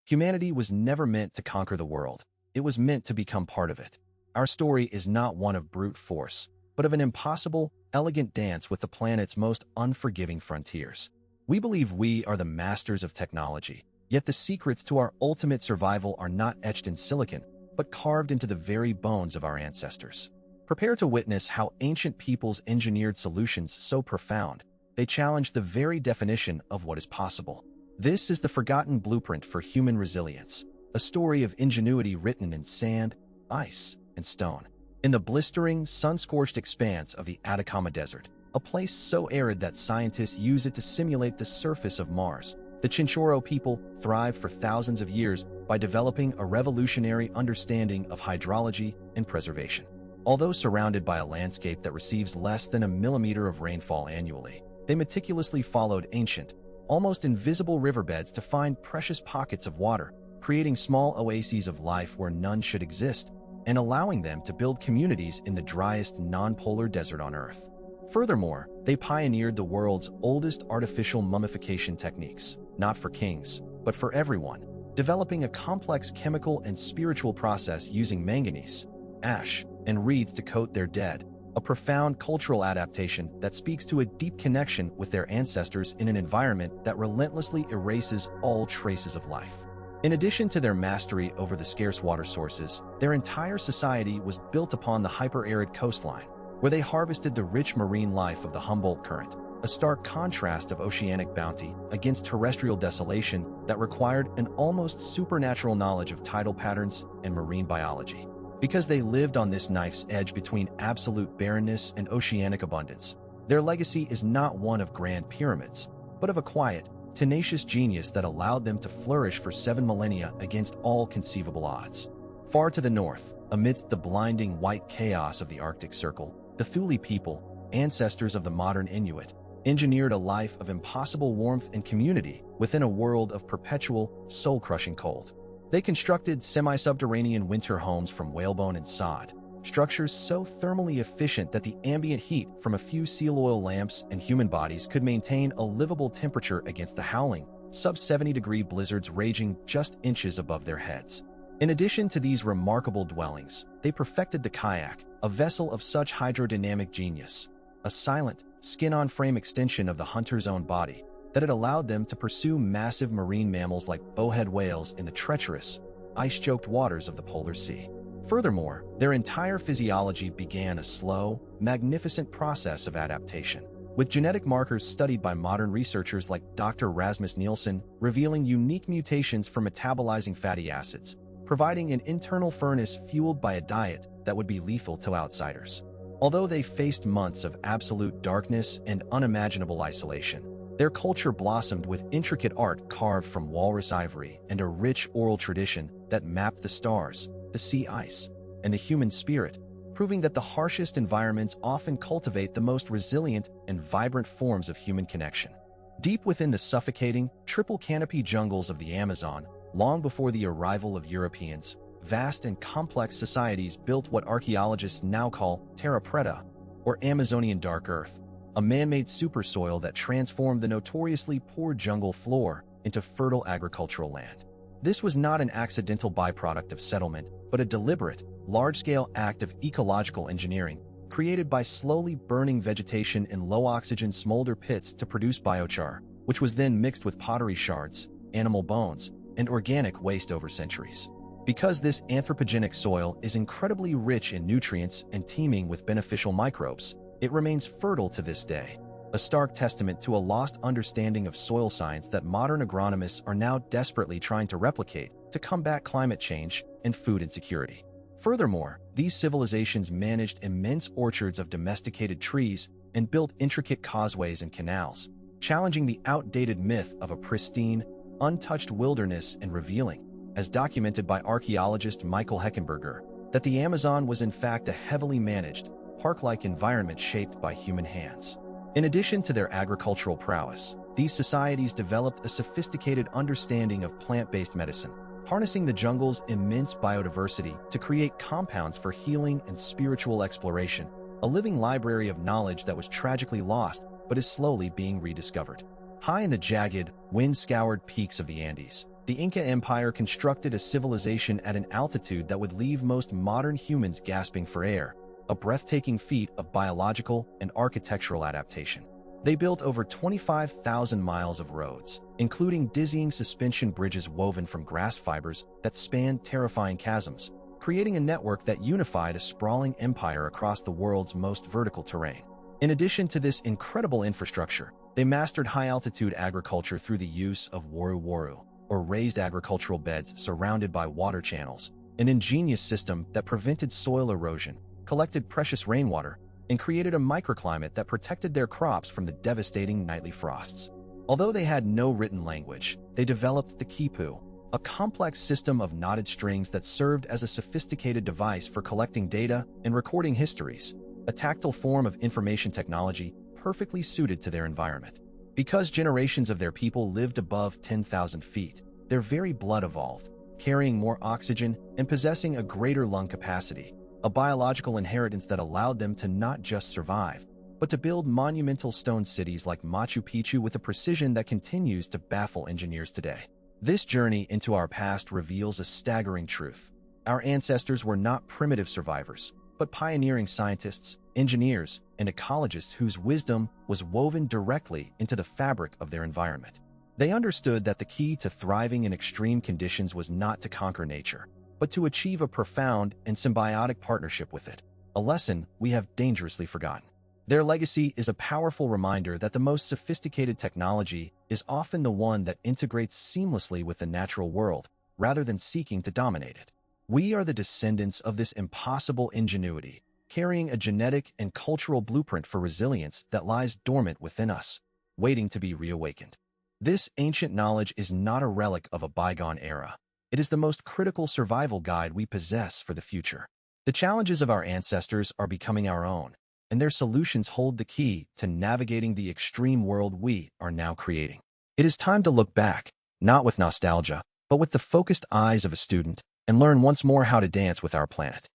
Humanity was never meant to conquer the world. It was meant to become part of it. Our story is not one of brute force, but of an impossible, elegant dance with the planet's most unforgiving frontiers. We believe we are the masters of technology, yet the secrets to our ultimate survival are not etched in silicon, but carved into the very bones of our ancestors. Prepare to witness how ancient peoples engineered solutions so profound, they challenge the very definition of what is possible. This is the forgotten blueprint for human resilience, a story of ingenuity written in sand, ice, and stone. In the blistering, sun-scorched expanse of the Atacama Desert, a place so arid that scientists use it to simulate the surface of Mars, the Chinchorro people thrived for thousands of years by developing a revolutionary understanding of hydrology and preservation. Although surrounded by a landscape that receives less than a millimeter of rainfall annually, they meticulously followed ancient, almost invisible riverbeds to find precious pockets of water, creating small oases of life where none should exist, and allowing them to build communities in the driest non-polar desert on Earth. Furthermore, they pioneered the world's oldest artificial mummification techniques, not for kings, but for everyone, developing a complex chemical and spiritual process using manganese, ash, and reeds to coat their dead, a profound cultural adaptation that speaks to a deep connection with their ancestors in an environment that relentlessly erases all traces of life. In addition to their mastery over the scarce water sources, their entire society was built upon the hyper-arid coastline, where they harvested the rich marine life of the Humboldt Current, a stark contrast of oceanic bounty against terrestrial desolation that required an almost supernatural knowledge of tidal patterns and marine biology. Because they lived on this knife's edge between absolute barrenness and oceanic abundance, their legacy is not one of grand pyramids, but of a quiet, tenacious genius that allowed them to flourish for 7 millennia against all conceivable odds. Far to the north, amidst the blinding white chaos of the Arctic Circle, the Thule people, ancestors of the modern Inuit, engineered a life of impossible warmth and community within a world of perpetual, soul-crushing cold. They constructed semi-subterranean winter homes from whalebone and sod, structures so thermally efficient that the ambient heat from a few seal oil lamps and human bodies could maintain a livable temperature against the howling, sub-70-degree blizzards raging just inches above their heads. In addition to these remarkable dwellings, they perfected the kayak, a vessel of such hydrodynamic genius, a silent, skin-on-frame extension of the hunter's own body, that it allowed them to pursue massive marine mammals like bowhead whales in the treacherous, ice-choked waters of the polar sea. Furthermore, their entire physiology began a slow, magnificent process of adaptation, with genetic markers studied by modern researchers like Dr. Rasmus Nielsen revealing unique mutations for metabolizing fatty acids, providing an internal furnace fueled by a diet that would be lethal to outsiders. Although they faced months of absolute darkness and unimaginable isolation, their culture blossomed with intricate art carved from walrus ivory and a rich oral tradition that mapped the stars, the sea ice, and the human spirit, proving that the harshest environments often cultivate the most resilient and vibrant forms of human connection. Deep within the suffocating, triple canopy jungles of the Amazon, long before the arrival of Europeans, vast and complex societies built what archaeologists now call terra preta, or Amazonian dark earth, a man-made supersoil that transformed the notoriously poor jungle floor into fertile agricultural land. This was not an accidental byproduct of settlement, but a deliberate, large-scale act of ecological engineering, created by slowly burning vegetation in low-oxygen smolder pits to produce biochar, which was then mixed with pottery shards, animal bones, and organic waste over centuries. Because this anthropogenic soil is incredibly rich in nutrients and teeming with beneficial microbes, it remains fertile to this day, a stark testament to a lost understanding of soil science that modern agronomists are now desperately trying to replicate to combat climate change and food insecurity. Furthermore, these civilizations managed immense orchards of domesticated trees and built intricate causeways and canals, challenging the outdated myth of a pristine, untouched wilderness and revealing, as documented by archaeologist Michael Heckenberger, that the Amazon was in fact a heavily managed, park-like environment shaped by human hands. In addition to their agricultural prowess, these societies developed a sophisticated understanding of plant-based medicine, harnessing the jungle's immense biodiversity to create compounds for healing and spiritual exploration, a living library of knowledge that was tragically lost but is slowly being rediscovered. High in the jagged, wind-scoured peaks of the Andes, The Inca Empire constructed a civilization at an altitude that would leave most modern humans gasping for air, a breathtaking feat of biological and architectural adaptation. They built over 25,000 miles of roads, including dizzying suspension bridges woven from grass fibers that spanned terrifying chasms, creating a network that unified a sprawling empire across the world's most vertical terrain. In addition to this incredible infrastructure, they mastered high-altitude agriculture through the use of waru-waru, or raised agricultural beds surrounded by water channels, an ingenious system that prevented soil erosion, collected precious rainwater, and created a microclimate that protected their crops from the devastating nightly frosts. Although they had no written language, they developed the quipu, a complex system of knotted strings that served as a sophisticated device for collecting data and recording histories, a tactile form of information technology perfectly suited to their environment. Because generations of their people lived above 10,000 feet, their very blood evolved, carrying more oxygen and possessing a greater lung capacity, a biological inheritance that allowed them to not just survive, but to build monumental stone cities like Machu Picchu with a precision that continues to baffle engineers today. This journey into our past reveals a staggering truth. Our ancestors were not primitive survivors, but pioneering scientists, engineers, and ecologists whose wisdom was woven directly into the fabric of their environment. They understood that the key to thriving in extreme conditions was not to conquer nature, but to achieve a profound and symbiotic partnership with it, a lesson we have dangerously forgotten. Their legacy is a powerful reminder that the most sophisticated technology is often the one that integrates seamlessly with the natural world, rather than seeking to dominate it. We are the descendants of this impossible ingenuity, carrying a genetic and cultural blueprint for resilience that lies dormant within us, waiting to be reawakened. This ancient knowledge is not a relic of a bygone era. It is the most critical survival guide we possess for the future. The challenges of our ancestors are becoming our own, and their solutions hold the key to navigating the extreme world we are now creating. It is time to look back, not with nostalgia, but with the focused eyes of a student, and learn once more how to dance with our planet.